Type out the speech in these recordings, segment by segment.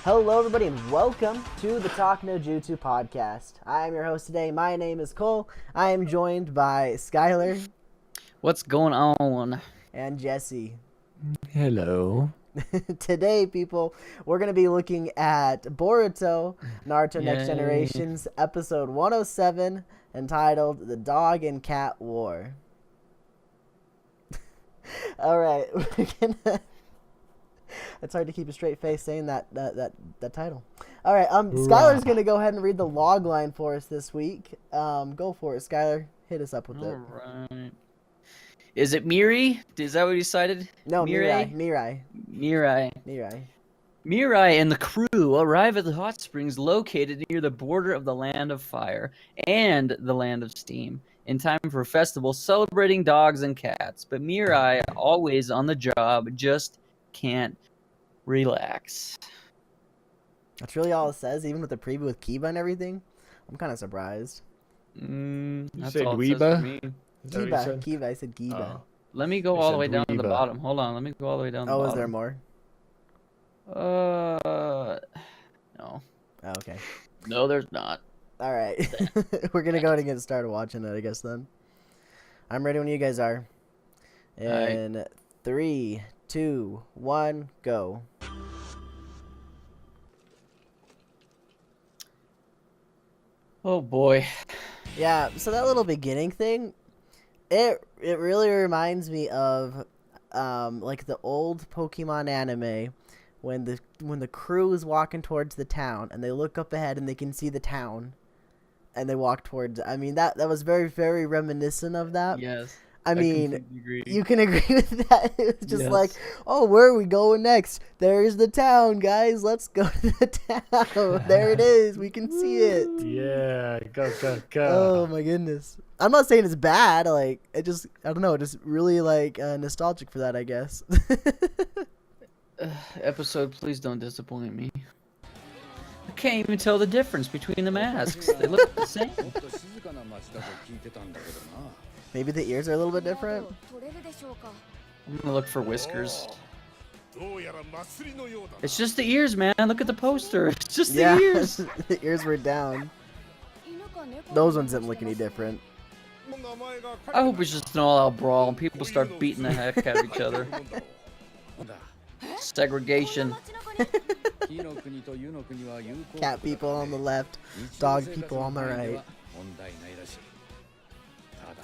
Hello, everybody, and welcome to the Talk No Jutsu podcast. I am your host today. My name is Cole. I am joined by Skylar. What's going on? And Jesse. Hello. Today, people, we're going to be looking at Boruto, Naruto Next Generation's episode 107, entitled The Dog and Cat War. Alright, we're gonna... It's hard to keep a straight face saying that title. All right, Skylar's gonna go ahead and read the log line for us this week. Go for it, Skylar. Hit us up with it. All right. Is it Mirai? Is that what you decided? No, Mirai. Mirai and the crew arrive at the hot springs located near the border of the Land of Fire and the Land of Steam in time for a festival celebrating dogs and cats. But Mirai, always on the job, just can't relax. That's really all it says, even with the preview with Kiba and everything. I'm kind of surprised. That's said all it says Weeba? for me. Kiba. I said Kiba. Oh. Let me go You all the said way down to the Weeba. bottom. Hold on, let me go all the way down to the Oh, bottom. is there more? No. Oh, okay. No, there's not. All right. We're going to go ahead and get started watching it, I guess, then. I'm ready when you guys are. And 3, 2, 1, go. Oh boy. Yeah, so that little beginning thing, it really reminds me of like the old Pokemon anime when the crew is walking towards the town and they look up ahead and they can see the town and they walk towards it. I mean that was very, very reminiscent of that. Yes. I mean, completely agree. you can agree with that. It was just Yes. like, oh, where are we going next? There's the town, guys. Let's go to the town. There it is. We can see it. Yeah, go. Oh my goodness. I'm not saying it's bad. Like, I don't know. Just really like nostalgic for that, I guess. Episode, please don't disappoint me. I can't even tell the difference between the masks. They look the same. Maybe the ears are a little bit different. I'm gonna look for whiskers. It's just the ears, man. Look at the poster. It's just the ears. The ears were down. Those ones didn't look any different. I hope it's just an all-out brawl and people start beating the heck out of each other. Segregation. Cat people on the left, dog people on the right.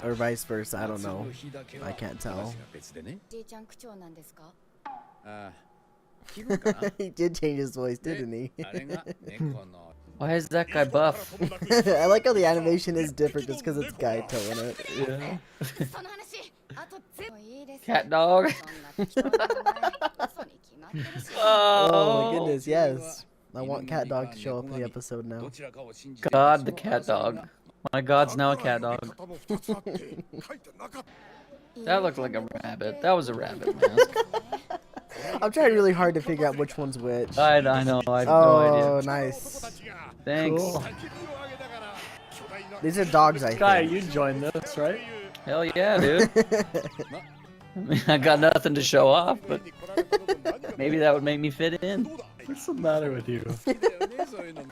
Or vice versa, I don't know. I can't tell. He did change his voice, didn't he? Why is that guy buff? I like how the animation is different just because it's Guy towing it. Yeah. Cat dog. Oh my goodness, yes. I want Cat Dog to show up in the episode now. God, the cat dog. My god's now a cat dog. That looked like a rabbit. That was a rabbit mask. I'm trying really hard to figure out which one's which. I know. I have no Oh, idea. nice. Thanks. Cool. These are dogs, I Sky, think. you joined this, right? Hell yeah, dude. I mean, I got nothing to show off, but maybe that would make me fit in. What's the matter with you?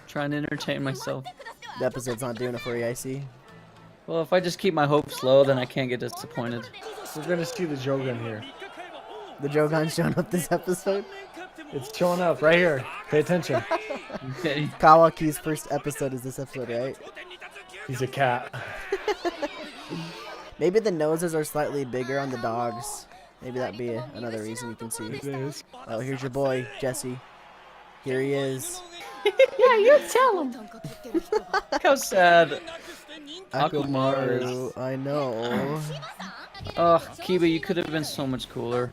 Trying to entertain myself. The episode's not doing it for you, I see. Well, if I just keep my hopes low, then I can't get disappointed. We're gonna see the Jogan here. The Jogan's showing up this episode. It's showing up right here. Pay attention. Okay. Kawaki's first episode is this episode, right? He's a cat. Maybe the noses are slightly bigger on the dogs. Maybe that'd be another reason you can see. It is. Oh, here's your boy, Jesse. Here he is. Yeah, you tell him. Look how sad. Akumaru, I know. Oh, Kiba, you could have been so much cooler.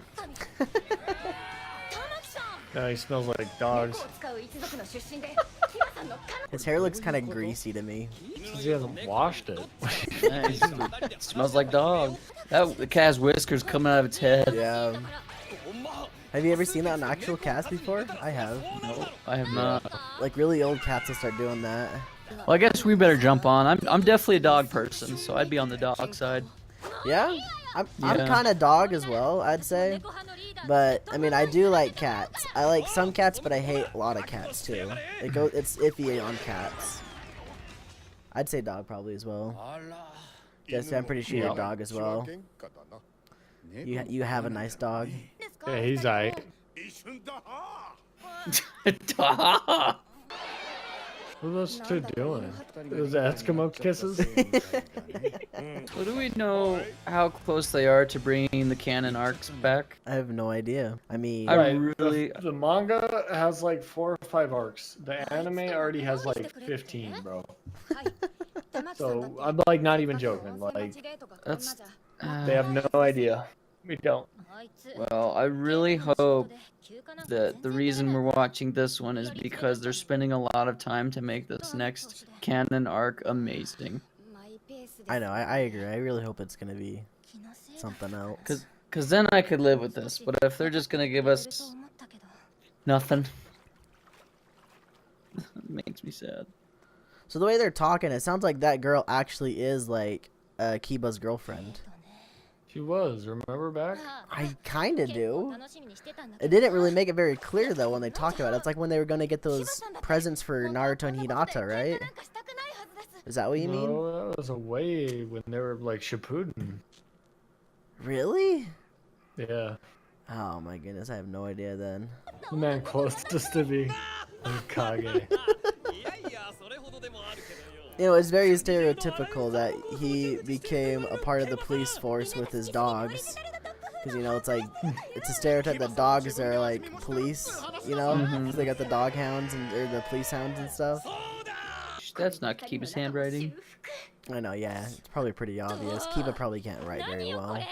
No, he smells like dogs. His hair looks kind of greasy to me. Because he hasn't washed it. Nice. It smells like dog. The cat has whiskers coming out of its head. Yeah. Have you ever seen that on actual cast before? I have. No, I have not. Like really old cats will start doing that. Well, I guess we better jump on. I'm definitely a dog person, so I'd be on the dog side. Yeah? I'm Yeah. kind of dog as well, I'd say. But I mean, I do like cats. I like some cats, but I hate a lot of cats too. It's iffy on cats. I'd say dog probably as well. Jesse, I'm pretty sure you're a dog as well. You have a nice dog. Yeah, he's aight. What are those two doing? Those Eskimo kisses? So do we know how close they are to bringing the canon arcs back? I have no idea. I mean, The manga has like 4 or 5 arcs. The anime already has like 15, bro. So I'm like not even joking. Like That's. they have no idea. We don't. Well, I really hope that the reason we're watching this one is because they're spending a lot of time to make this next canon arc amazing. I know. I agree. I really hope it's gonna be something else. Cause then I could live with this. But if they're just gonna give us nothing, it makes me sad. So the way they're talking, it sounds like that girl actually is like Kiba's girlfriend. She was. Remember back? I kind of do. It didn't really make it very clear though when they talked about it. It's like when they were gonna get those presents for Naruto and Hinata, right? Is that what you mean? No, that was a way when they were like Shippuden. Really? Yeah. Oh my goodness, I have no idea then. The man closest to be Kage. You know, it's very stereotypical that he became a part of the police force with his dogs. Because, you know, it's like, it's a stereotype that dogs are like police, you know? 'Cause they got the dog hounds or the police hounds and stuff. That's not Kiba's handwriting. I know, yeah. It's probably pretty obvious. Kiba probably can't write very well.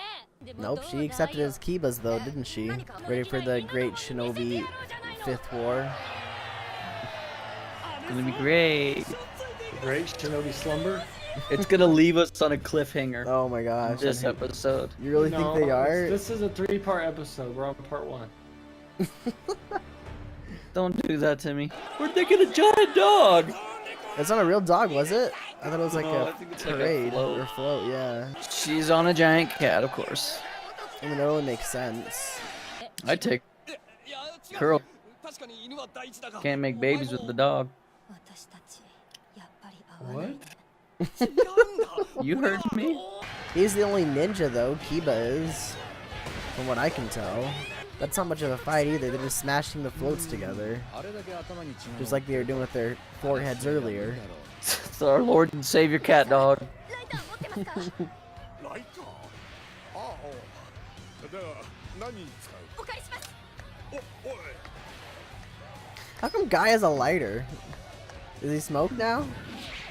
Nope, she accepted it as Kiba's though, didn't she? Ready for the great Shinobi 5th War. It's gonna be great. Great Shinobi Slumber. It's gonna leave us on a cliffhanger. Oh my gosh. This episode. You really think they are? This is a 3-part episode. We're on part 1. Don't do that to me. Where'd they get a giant dog? It's not a real dog, was it? I thought it was like No, I a think it's like a parade float. or float, yeah. She's on a giant cat, of course. I mean, that only makes sense. I'd take Curl. Can't make babies with the dog. What? You heard me? He's the only ninja, though. Kiba is, from what I can tell. That's not much of a fight either. They're just smashing the floats together. Just like they were doing with their foreheads earlier. It's our Lord and Savior cat dog. How come Guy has a lighter? Does he smoke now?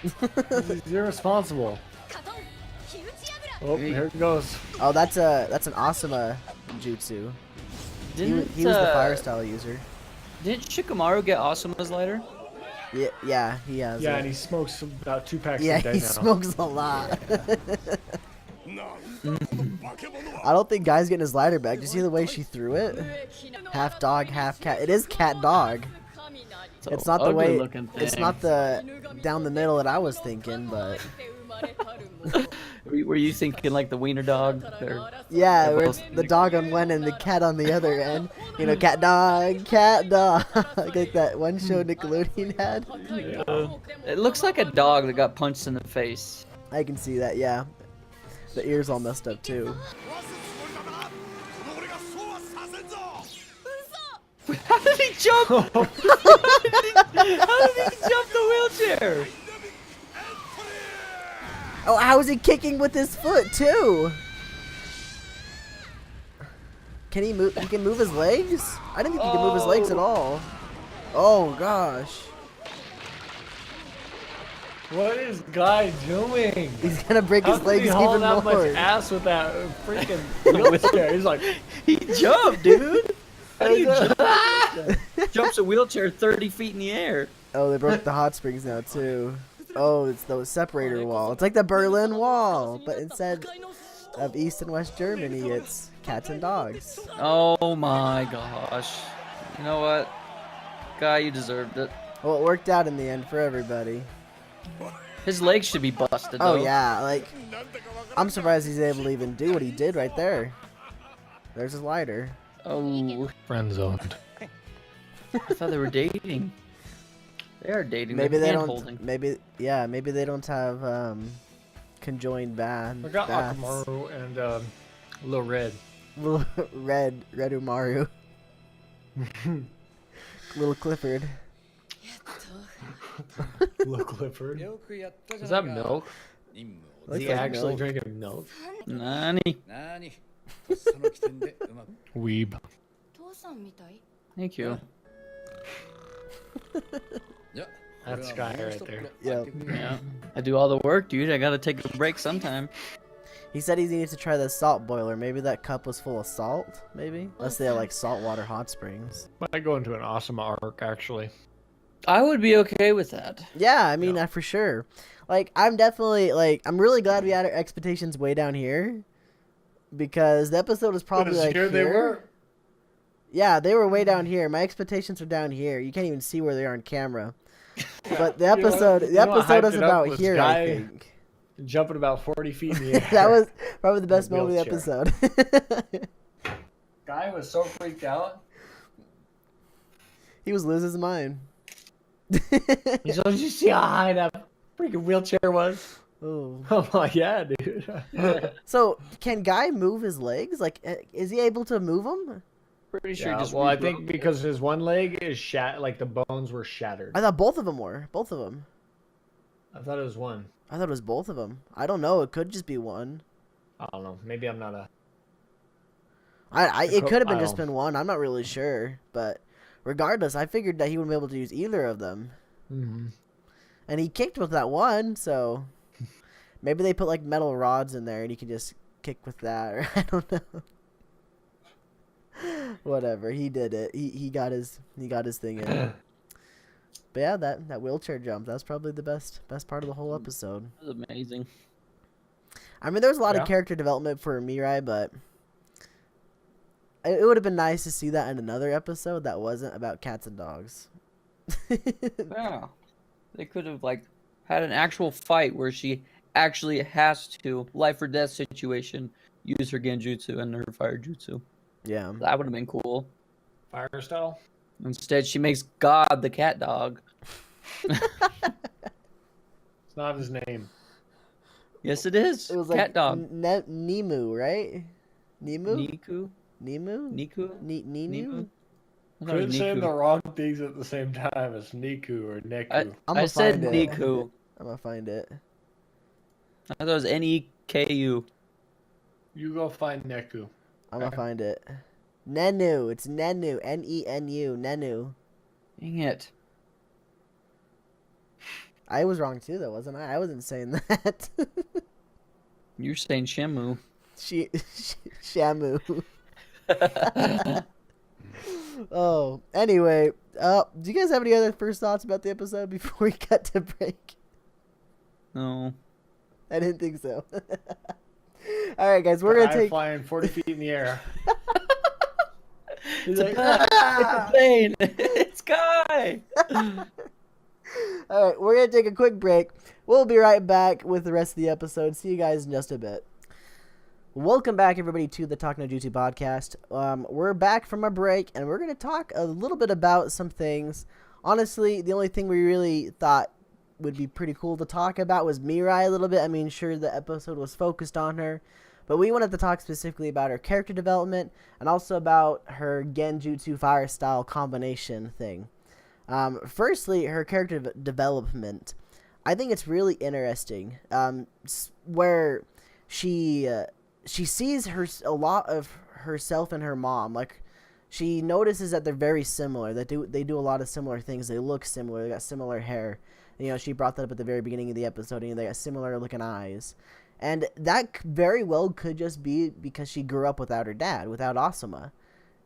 He's irresponsible. Oh, here it goes. Oh, that's an Asuma jutsu. He was the fire style user. Didn't Shikamaru get Asuma's lighter? Yeah, he has. Yeah, it. and he smokes about 2 packs Yeah, a day he now. smokes a lot. I don't think Guy's getting his lighter back. Did you see the way she threw it? Half dog, half cat. It is cat dog. It's not the way. It's not the down the middle that I was thinking, but. Were you thinking like the wiener dog? Yeah, where it's the dog on one and the cat on the other end. You know, cat dog, like that one show Nickelodeon had. Yeah. It looks like a dog that got punched in the face. I can see that, yeah. The ears all messed up too. How did he jump? How did he jump the wheelchair? Oh, how is he kicking with his foot too? Can he move? He can move his legs? I didn't think he could move his legs at all. Oh gosh. What is Guy doing? He's gonna break his legs How even that more. much ass with that freaking wheelchair? He's like, He jumped, dude. How do you jump? Jumps a wheelchair 30 feet in the air. Oh, they broke the hot springs now too. Oh, it's the separator wall. It's like the Berlin Wall, but instead of East and West Germany, it's cats and dogs. Oh my gosh. You know what? Guy, you deserved it. Well, it worked out in the end for everybody. His legs should be busted, Oh though. yeah, like, I'm surprised he's able to even do what he did right there. There's his lighter. Oh, Friend zoned. I thought they were dating. They are dating. Maybe They're they hand-holding. don't. Maybe they don't have conjoined band. I got baths. Akamaru and Little Red. Little Red Umaru. Little Clifford. Little Clifford. Is that milk? Is Looks he like actually milk. drinking milk? Nani? Weeb. Thank you. That's Guy right there. Yeah. Yeah. I do all the work, dude. I gotta take a break sometime. He said he needs to try the salt boiler. Maybe that cup was full of salt. Maybe, unless they have like saltwater hot springs. Might go into an awesome arc, actually. I would be okay with that. Yeah, I mean, Yeah. for sure. Like, I'm definitely like, I'm really glad we had our expectations way down here, because the episode was probably like here they were. Yeah, they were way down here. My expectations are down here. You can't even see where they are on camera. But the episode, You know what episode hyped is it up about was here, Guy I think. Jumping about 40 feet in the air. That was probably the best In a moment of the wheelchair. episode. Guy was so freaked out. He was losing his mind. He's like, did you see how high that freaking wheelchair was? Oh. I'm like, yeah, dude. So, can Guy move his legs? Like, is he able to move them? Pretty sure Yeah, just well, I rebroke think it. because his one leg is like the bones were shattered. I thought both of them were. Both of them. I thought it was one. I thought it was both of them. I don't know. It could just be one. I don't know. Maybe I'm not a. It could have been I just don't- been one. I'm not really sure. But regardless, I figured that he wouldn't be able to use either of them. Mm-hmm. And he kicked with that one, so maybe they put like metal rods in there and he can just kick with that, or I don't know. Whatever, he did it. He got his thing in. But yeah, that wheelchair jump, that's probably the best part of the whole episode. That was amazing. I mean, there was a lot Yeah. of character development for Mirai, but it would have been nice to see that in another episode that wasn't about cats and dogs. Yeah. They could have like had an actual fight where she actually has to, life or death situation, use her genjutsu and her fire jutsu. Yeah. That would have been cool. Fire style? Instead, she makes God the cat dog. It's not his name. Yes, it is. It was Cat like dog. Nemu, right? Nemu? Niku? Nemu? Niku? Ninu? Niku? I thought it Couldn't was say Niku. the wrong things at the same time as Niku or Neku. I said find it. Niku. I'm gonna find it. I thought it was Neku. You go find Neku. I'm gonna find it. Nenu. It's Nenu. Nenu. Nenu. Dang it. I was wrong too, though, wasn't I? I wasn't saying that. You're saying Shamu. Shamu. Oh, anyway. Do you guys have any other first thoughts about the episode before we cut to break? No. I didn't think so. All right, guys, we're gonna Guy take. flying 40 feet in the air. It's like, a duck. "Ah!" It's a plane. It's Guy. All right, we're gonna take a quick break. We'll be right back with the rest of the episode. See you guys in just a bit. Welcome back, everybody, to the Talk No Jutsu podcast. We're back from a break, and we're gonna talk a little bit about some things. Honestly, the only thing we really thought would be pretty cool to talk about was Mirai a little bit. I mean, sure, the episode was focused on her, but we wanted to talk specifically about her character development and also about her Genjutsu fire style combination thing. Firstly, her character development. I think it's really interesting. Where she sees a lot of herself and her mom. Like, she notices that they're very similar. They do a lot of similar things. They look similar. They got similar hair. You know, she brought that up at the very beginning of the episode. You know, they got similar looking eyes. And that very well could just be because she grew up without her dad, without Asuma.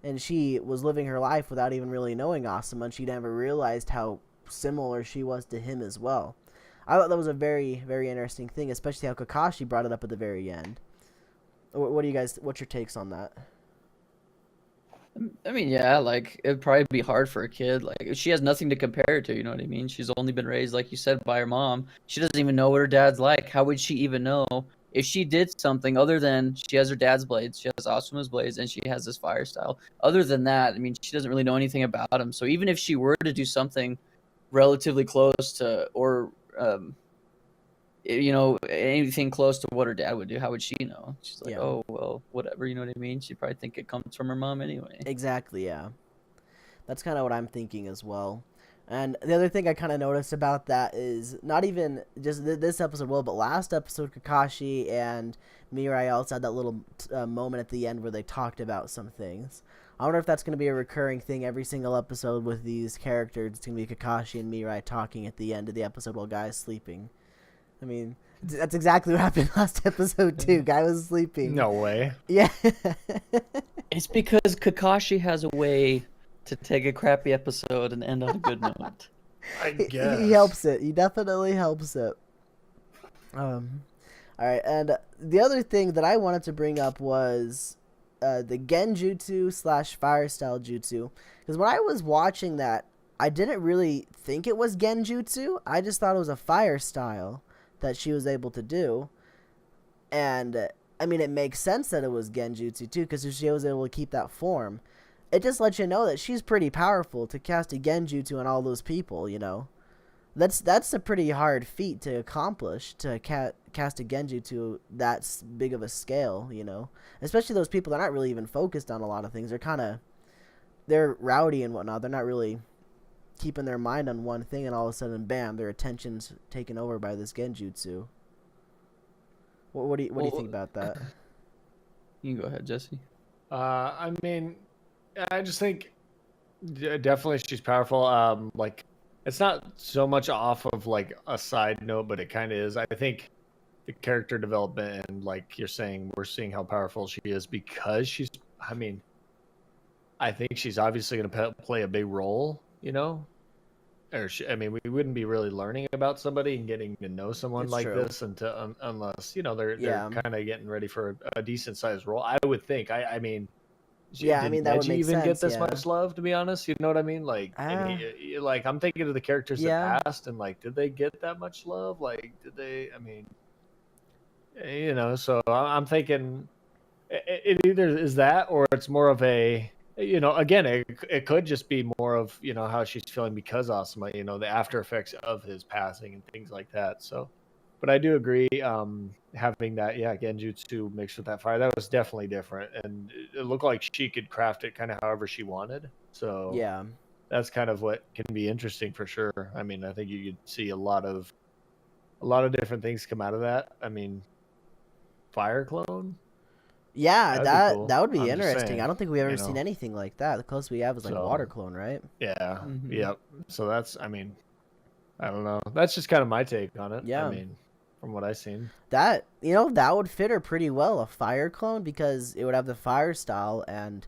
And she was living her life without even really knowing Asuma, and she never realized how similar she was to him as well. I thought that was a very, very interesting thing, especially how Kakashi brought it up at the very end. What do you guys, what's your takes on that? I mean, yeah, like, it'd probably be hard for a kid. Like, she has nothing to compare it to, you know what I mean? She's only been raised, like you said, by her mom. She doesn't even know what her dad's like. How would she even know if she did something other than she has her dad's blades, she has Asuma's blades, and she has this fire style. Other than that, I mean, she doesn't really know anything about him. So even if she were to do something relatively close to, or anything close to what her dad would do, how would she know? She's like, oh well, whatever. You know what I mean? She'd probably think it comes from her mom anyway. Exactly. Yeah, that's kind of what I'm thinking as well. And the other thing I kind of noticed about that is not even just this episode, but last episode, Kakashi and Mirai also had that little moment at the end where they talked about some things. I wonder if that's going to be a recurring thing every single episode with these characters. It's going to be Kakashi and Mirai talking at the end of the episode while Guy is sleeping. I mean, that's exactly what happened last episode too. Guy was sleeping. No way. Yeah. It's because Kakashi has a way to take a crappy episode and end on a good note. I guess. He helps it. He definitely helps it. All right, and the other thing that I wanted to bring up was the Genjutsu / Fire Style Jutsu. Because when I was watching that, I didn't really think it was Genjutsu. I just thought it was a fire style that she was able to do. And, I mean, it makes sense that it was Genjutsu, too, because she was able to keep that form. It just lets you know that she's pretty powerful to cast a Genjutsu on all those people, you know. That's a pretty hard feat to accomplish, to cast a Genjutsu that big of a scale, you know. Especially those people that aren't really even focused on a lot of things. They're rowdy and whatnot. They're not really keeping their mind on one thing, and all of a sudden, bam, their attention's taken over by this Genjutsu. What do you think about that? You can go ahead, Jesse. I mean, I just think definitely she's powerful. Like, it's not so much off of like a side note, but it kind of is. I think the character development and like you're saying, we're seeing how powerful she is because she's. I mean, I think she's obviously going to play a big role, you know. We wouldn't be really learning about somebody and getting to know someone It's like true. this unless they're kind of getting ready for a decent sized role. I would think. I mean. Yeah, I mean, that would make even sense, get this yeah. much love, to be honest? You know what I mean? Like, like I'm thinking of the characters that passed, and like, did they get that much love? Like, did they? I mean, so I'm thinking it either is that, or it's more of a, again, it could just be more of how she's feeling because Asuma, the after effects of his passing and things like that. So, but I do agree. Having that, Genjutsu mixed with that fire, that was definitely different, and it looked like she could craft it kind of however she wanted. So Yeah. that's kind of what can be interesting for sure. I mean, I think you could see a lot of different things come out of that. I mean, fire clone. Yeah, That'd be cool. that would be I'm just interesting. saying, I don't think we've ever seen anything like that. The closest we have is like So- water clone, right? Yeah. Mhm. Yep. So that's. I mean, I don't know. That's just kind of my take on it. Yeah. I mean, from what I've seen. That that would fit her pretty well, a fire clone, because it would have the fire style, and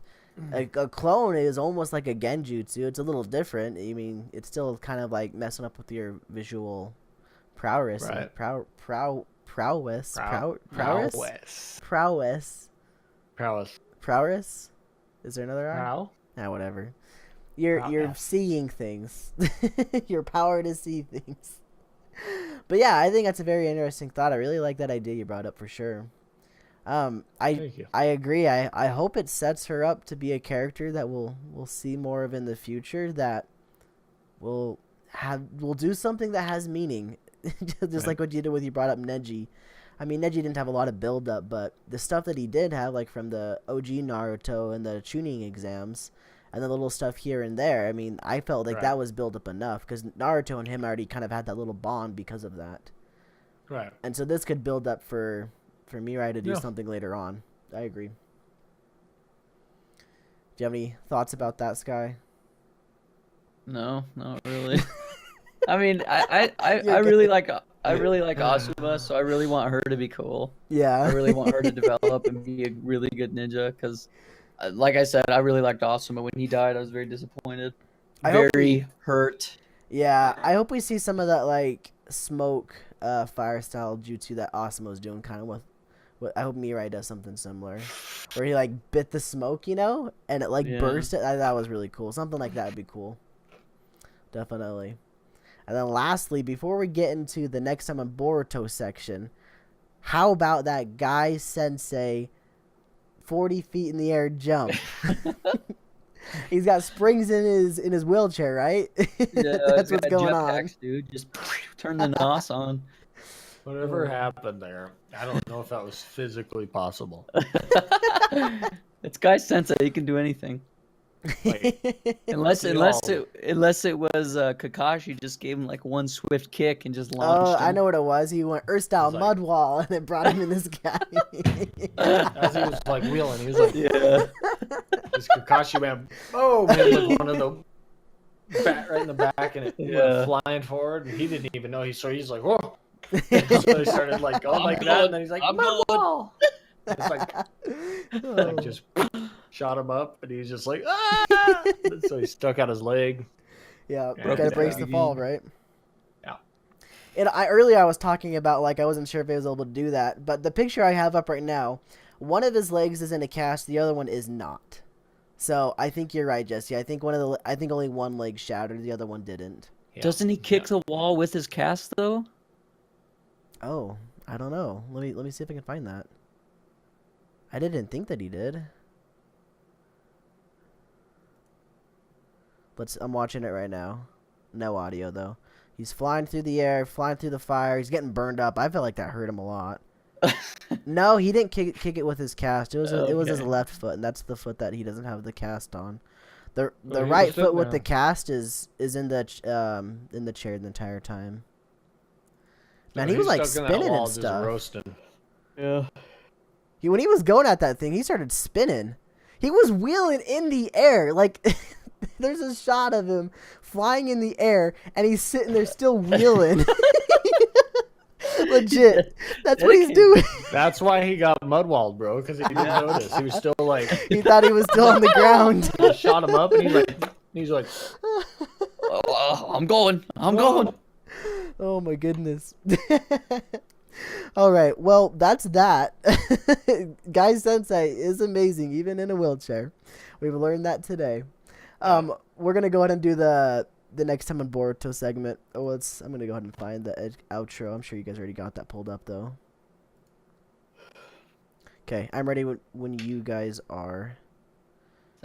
a clone is almost like a Genjutsu. It's a little different. I mean, it's still kind of like messing up with your visual prowess, Right. prowess. Is there another R? Prow. Ah, whatever. You're Prowess. seeing things. Your power to see things. But yeah, I think that's a very interesting thought. I really like that idea you brought up for sure. Thank you. I agree. I hope it sets her up to be a character that we'll see more of in the future, that will do something that has meaning. Just like what you did with, you brought up Neji. I mean, Neji didn't have a lot of build up, but the stuff that he did have, like from the OG Naruto and the tuning exams and the little stuff here and there, I mean, I felt like that was built up enough, because Naruto and him already kind of had that little bond because of that. Right. And so this could build up for Mirai to do something later on. I agree. Do you have any thoughts about that, Sky? No, not really. I mean, I really like Asuma, so I really want her to be cool. Yeah. I really want her to develop and be a really good ninja, because, like I said, I really liked Asuma. When he died, I was very disappointed. Very hurt. Yeah, I hope we see some of that like smoke fire style jutsu that Asuma was doing, kind of with. I hope Mirai does something similar, where he like bit the smoke, and it like burst it. That was really cool. Something like that would be cool. Definitely. And then lastly, before we get into the next time on Boruto section, how about that Guy Sensei 40 feet in the air jump? He's got springs in his wheelchair, right? Yeah, That's what's going on. jetpacks, dude. Just turn the NOS on. Whatever happened there, I don't know if that was physically possible. It's Guy Sensei. He can do anything. Like, Unless it was Kakashi just gave him like one swift kick and just launched him. I know what it was. He went Earth style He's mud wall, and it brought him in the sky. as he was like wheeling, he was like, Yeah. this Kakashi went, boom, hit like one of the bat right in the back, and it went flying forward, and he didn't even know. So he's like, whoa. So he started like going like that, and then he's like, mud wall. It's like just shot him up, and he's just like, ah! So he stuck out his leg. Yeah, Broke gotta his brace leg the fall, right? Yeah. And earlier I was talking about, like, I wasn't sure if he was able to do that, but the picture I have up right now, one of his legs is in a cast, the other one is not. So I think you're right, Jesse. I think only one leg shattered, the other one didn't. Yeah. Doesn't he kick the wall with his cast though? Oh, I don't know. Let me see if I can find that. I didn't think that he did. I'm watching it right now. No audio though. He's flying through the air, flying through the fire. He's getting burned up. I feel like that hurt him a lot. No, he didn't kick it with his cast. It was his left foot, and that's the foot that he doesn't have the cast on. The right foot with the cast is in the chair the entire time. Man, he was like spinning and stuff. Roasting. Yeah. When he was going at that thing, he started spinning. He was wheeling in the air. Like, there's a shot of him flying in the air, and he's sitting there still wheeling. Legit. That's what he's doing. That's why he got mudwalled, bro, because he didn't notice. He was still like... He thought he was still on the ground. He shot him up, and he's like... Oh, I'm going. Oh, my goodness. All right. Well, that's that. Guy Sensei is amazing, even in a wheelchair. We've learned that today. We're going to go ahead and do the next time on Boruto segment. I'm going to go ahead and find the outro. I'm sure you guys already got that pulled up, though. Okay. I'm ready when you guys are.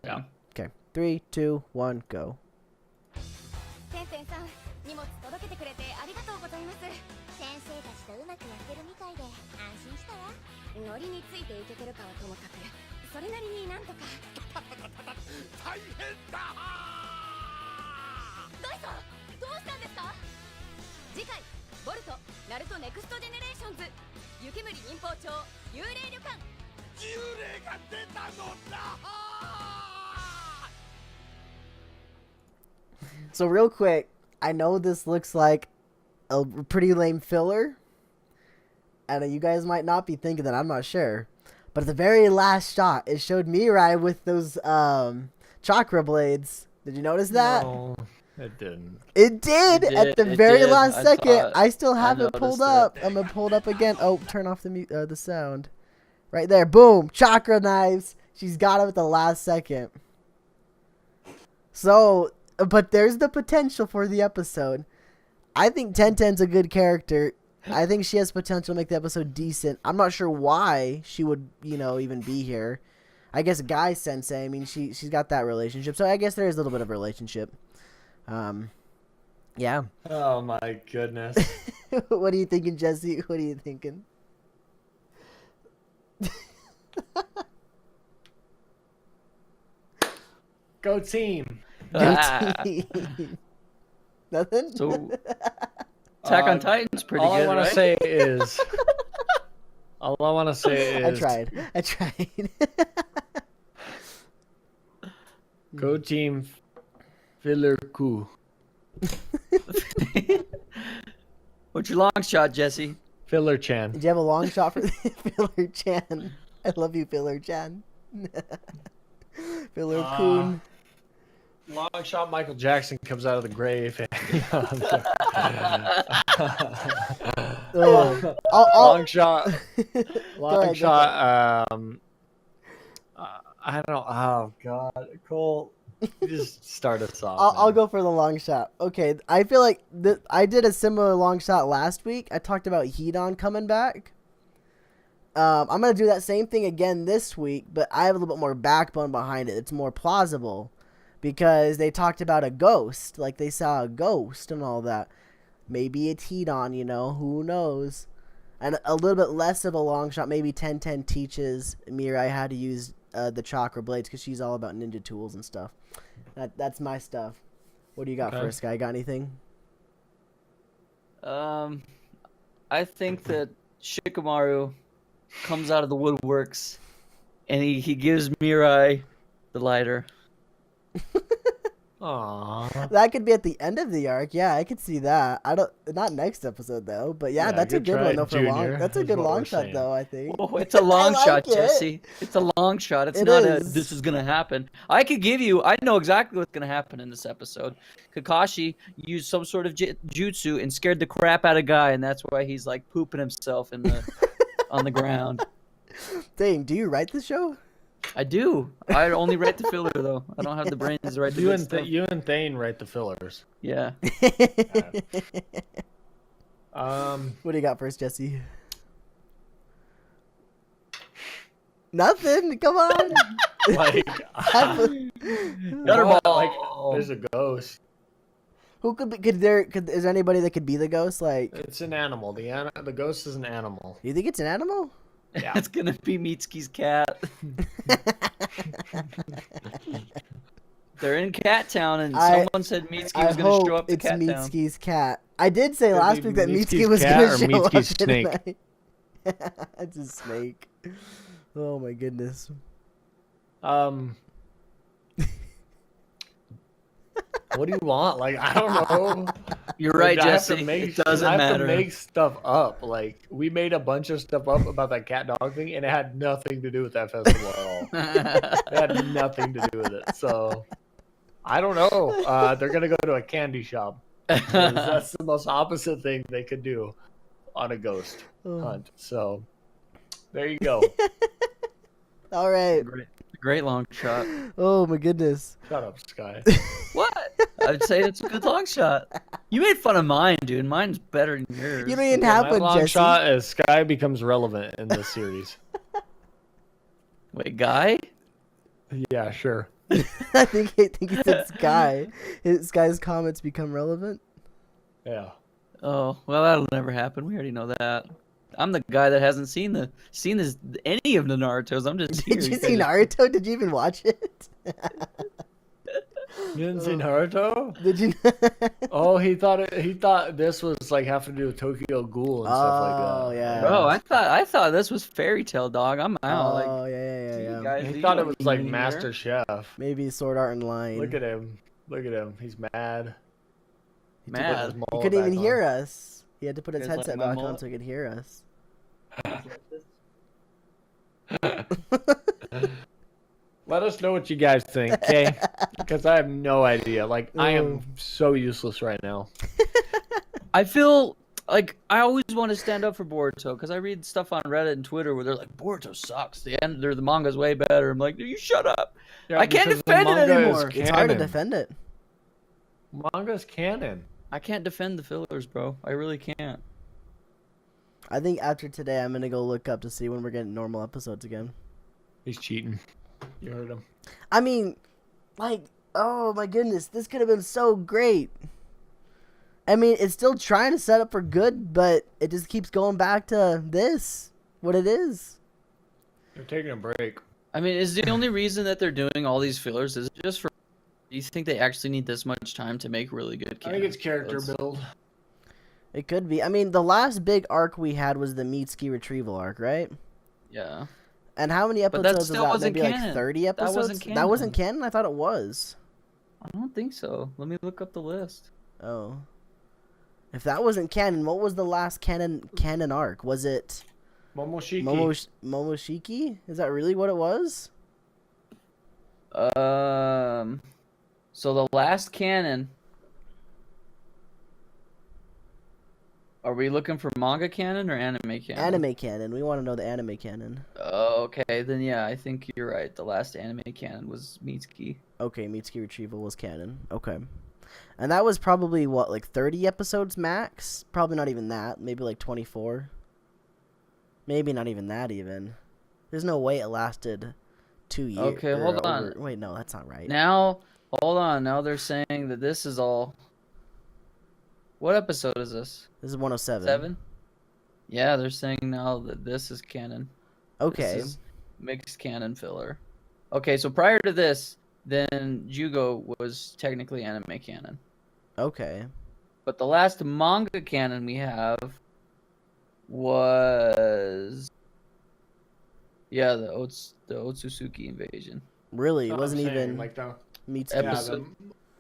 Yeah. Okay. 3, 2, 1, go. 先生さん、荷物届けてくれてありがとうございます。先生たちとうまくやってるみたいで安心したわ。ノリについていけてるかはともかく、それなりになんとか。大変だ。ガイさん、どうしたんですか？次回、ボルト、ナルトネクストジェネレーションズ、雪森忍法町、幽霊旅館。幽霊が出たのだ。So real quick, I know this looks like a pretty lame filler, and you guys might not be thinking that, I'm not sure. But at the very last shot, it showed Mirai with those chakra blades. Did you notice that? No, it didn't. It did! At the very last second. I still have it pulled up. it. I'm going to pull it up again. Oh, turn off the sound. Right there. Boom! Chakra knives. She's got it at the last second. So... But there's the potential for the episode. I think Tenten's a good character. I think she has potential to make the episode decent. I'm not sure why she would, even be here. I guess Guy Sensei, I mean, she's got that relationship. So I guess there is a little bit of a relationship. Yeah. Oh, my goodness. What are you thinking, Jesse? What are you thinking? Go team. Nothing? So, Attack on Titan's pretty all good, I want right? to say is... All I want to say is... I tried. Go team filler coup. What's your long shot, Jesse? Filler Chan. Did you have a long shot for Filler Chan? I love you, Filler Chan. Filler Kun. Long shot Michael Jackson comes out of the grave. Long shot. Long shot. I don't know. Oh, God. Cole, you just start us off. I'll go for the long shot. Okay, I feel like I did a similar long shot last week. I talked about Hedon coming back. I'm gonna do that same thing again this week, but I have a little bit more backbone behind it. It's more plausible because they talked about a ghost, like they saw a ghost and all that. Maybe a Tedon, who knows? And a little bit less of a long shot. Maybe 1010 teaches Mirai how to use the chakra blades because she's all about ninja tools and stuff. That's my stuff. What do you got first, guy? Got anything? I think that Shikamaru comes out of the woodworks, and he gives Mirai the lighter. Aww. That could be at the end of the arc. Yeah, I could see that. Not next episode though. But yeah, that's a good one though for long. That's a good long shot though, I think. Oh, it's a long shot, it. Jesse. It's a long shot. It's It not is. this is gonna happen. I know exactly what's gonna happen in this episode. Kakashi used some sort of jutsu and scared the crap out of Guy, and that's why he's like pooping himself in the on the ground. Dang, do you write the show? I do. I only write the filler though. I don't have the brains to write the good stuff. You and Thane write the fillers. Yeah. What do you got first, Jesse? Nothing. Come on. Like, Gutterball. like, there's a ghost. Who could be? Is there anybody that could be the ghost? Like, It's an animal. The ghost is an animal. you think it's an animal? Yeah. It's gonna be Mitsuki's cat. They're in Cat Town, and someone said Mitsuki was gonna show up to Cat Town. It's Mitsuki's cat. I did say Could last be week that Mitsuki's Mitsuki was cat gonna or show Mitsuki's up. snake. It's a snake. Oh my goodness. What do you want? Like, I don't know. You're right, Like, Jesse. It doesn't I have matter. to make stuff up. Like, we made a bunch of stuff up about that cat dog thing, and it had nothing to do with that festival at all. It had nothing to do with it. So, I don't know. They're gonna go to a candy shop. 'Cause that's the most opposite thing they could do on a ghost hunt. So, there you go. All right. Great long shot. Oh my goodness. Shut up, Sky. What? I'd say it's a good long shot. You made fun of mine, dude. Mine's better than yours. You don't even have My one, long Jesse. shot is Sky becomes relevant in this series. Wait, Guy? Yeah, sure. I think he said Sky. Sky's comments become relevant. Yeah. Oh, well, that'll never happen. We already know that. I'm the guy that hasn't seen any of the Naruto's. I'm just here. Did you see Naruto? Did you even watch it? You didn't see Naruto? Did you? Oh, he thought this was like having to do with Tokyo Ghoul and stuff like that. Oh yeah. Bro, I thought this was Fairy Tale, dog. I'm out. Oh yeah. Guys, He do thought you it was know like anything Master Chef. Maybe Sword Art Online. Look at him. He's mad. He took Mad. his He mullet couldn't even back hear on. us. He had to put his You guys headset like my back on mullet? so he could hear us. Let us know what you guys think, okay? Because I have no idea. Like, I am so useless right now. I feel like I always want to stand up for Boruto because I read stuff on Reddit and Twitter where they're like, Boruto sucks. The manga's way better. I'm like, you shut up. Yeah, I can't because the defend it manga is anymore. It's hard to canon. defend it. Manga's canon. I can't defend the fillers, bro. I really can't. I think after today, I'm gonna go look up to see when we're getting normal episodes again. He's cheating. You heard him. I mean, like, oh my goodness, this could have been so great. I mean, it's still trying to set up for good, but it just keeps going back to this, what it is. They're taking a break. I mean, is the only reason that they're doing all these fillers is it just for? Do you think they actually need this much time to make really good? I think it's character build. It could be. I mean, the last big arc we had was the Mitsuki retrieval arc, right? Yeah. And how many But that episodes still was that? wasn't Maybe like canon. 30 That episodes? wasn't That wasn't canon. canon? I thought it was. I don't think so. Let me look up the list. Oh. If that wasn't canon, what was the last canon arc? Was it Momoshiki. Momoshiki? Is that really what it was? So the last canon. Are we looking for manga canon or anime canon? Anime canon. We want to know the anime canon. Oh, okay. Then yeah, I think you're right. The last anime canon was Mitsuki. Okay, Mitsuki retrieval was canon. Okay. And that was probably, what, like 30 episodes max? Probably not even that. Maybe like 24. Maybe not even that even. There's no way it lasted 2 years. Okay, hold on. Wait, no, that's not right. Now, hold on. Now they're saying that this is all. What episode is this? This is 107. 7? Yeah, they're saying now that this is canon. Okay. This is mixed canon filler. Okay, so prior to this, then Jugo was technically anime canon. Okay. But the last manga canon we have was the Otsutsuki invasion. Really, it wasn't I'm saying, even like the Mitsuki. Episode-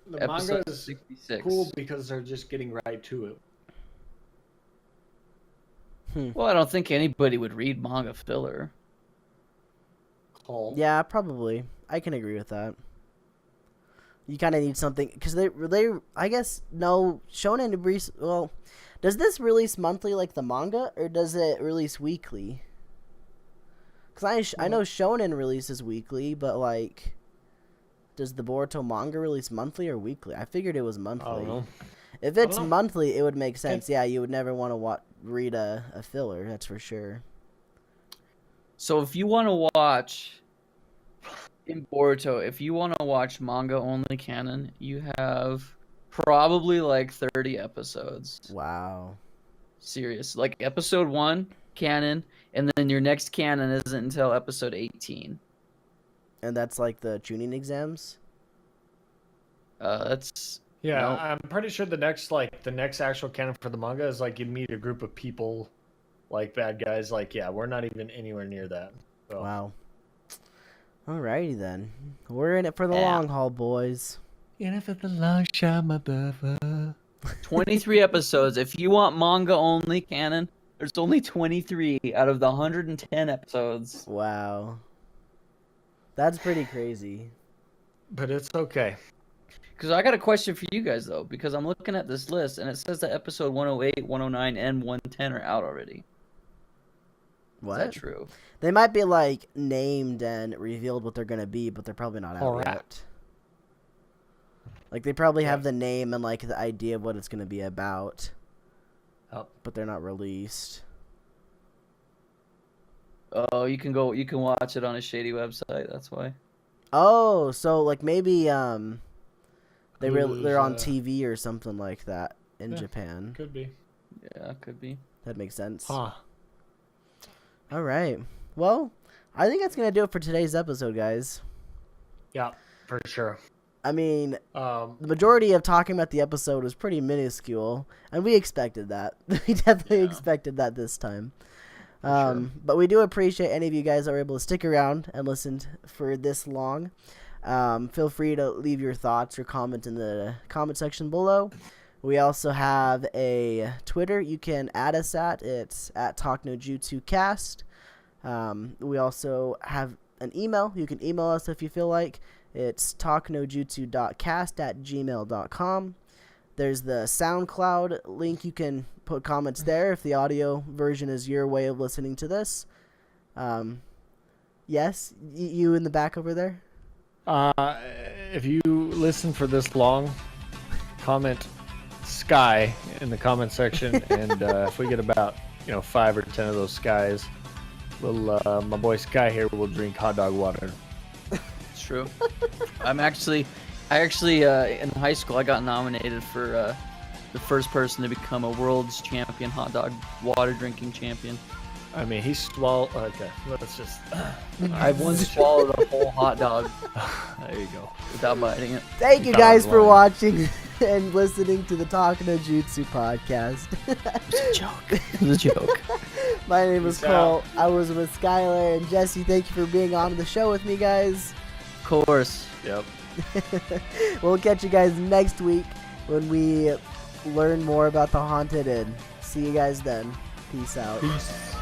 the manga episode is 66. cool because they're just getting right to it. Well, I don't think anybody would read manga filler. Call. Yeah, probably. I can agree with that. You kind of need something because they I guess no shonen. Well, does this release monthly like the manga, or does it release weekly? Because I know shonen releases weekly, but like, does the Boruto manga release monthly or weekly? I figured it was monthly. I don't know. If it's know. monthly, it would make sense. Yeah, you would never want to read a filler. That's for sure. So if you want to watch in Boruto, if you want to watch manga only canon, you have probably like 30 episodes. Wow. Serious. Like episode 1 canon, and then your next canon isn't until episode 18. And that's like the tuning exams. That's Yeah, no. I'm pretty sure the next actual canon for the manga is like you meet a group of people, like bad guys. Like, yeah, we're not even anywhere near that. So. Wow. Alrighty then. We're in it for the Yeah. long haul, boys. In it for the long shot, my brother. 23 episodes. If you want manga only canon, there's only 23 out of the 110 episodes. Wow. That's pretty crazy. But it's okay. Because I got a question for you guys, though, because I'm looking at this list, and it says that episode 108, 109, and 110 are out already. What? Is that true? They might be like named and revealed what they're gonna be, but they're probably not out Alright. yet. Like they probably have the name and like the idea of what it's gonna be about, but they're not released. Oh, you can watch it on a shady website. That's why. Oh, so like maybe they're on Hulu's, TV or something like that in Yeah. Japan. Could be. Yeah, could be. That makes sense. Huh. All right. Well, I think that's gonna do it for today's episode, guys. Yeah, for sure. I mean, Um, the majority of talking about the episode was pretty minuscule, and we expected that. We definitely expected that this time. But we do appreciate any of you guys that were able to stick around and listen for this long. Feel free to leave your thoughts or comment in the comment section below. We also have a Twitter you can add us at. It's at talknojutsu.cast. We also have an email. You can email us if you feel like. It's talknojutsu.cast@gmail.com. There's the SoundCloud link. You can put comments there if the audio version is your way of listening to this. Yes, you in the back over there? if you listen for this long, comment Sky in the comment section, and if we get about 5 or 10 of those skies, my boy Sky here will drink hot dog water. It's true. I actually in high school I got nominated for the first person to become a world's champion hot dog water drinking champion. I mean, he swallowed. Okay, let's just. I once swallowed a whole hot dog There you go. without biting it. Thank you thought guys it was for lying. watching and listening to the Talk No Jutsu podcast. It's a joke. It's a joke. My name is Peace Cole. out. I was with Skylar and Jesse. Thank you for being on the show with me, guys. Of course. Yep. We'll catch you guys next week when we learn more about the Haunted Inn. See you guys then. Peace out. Peace.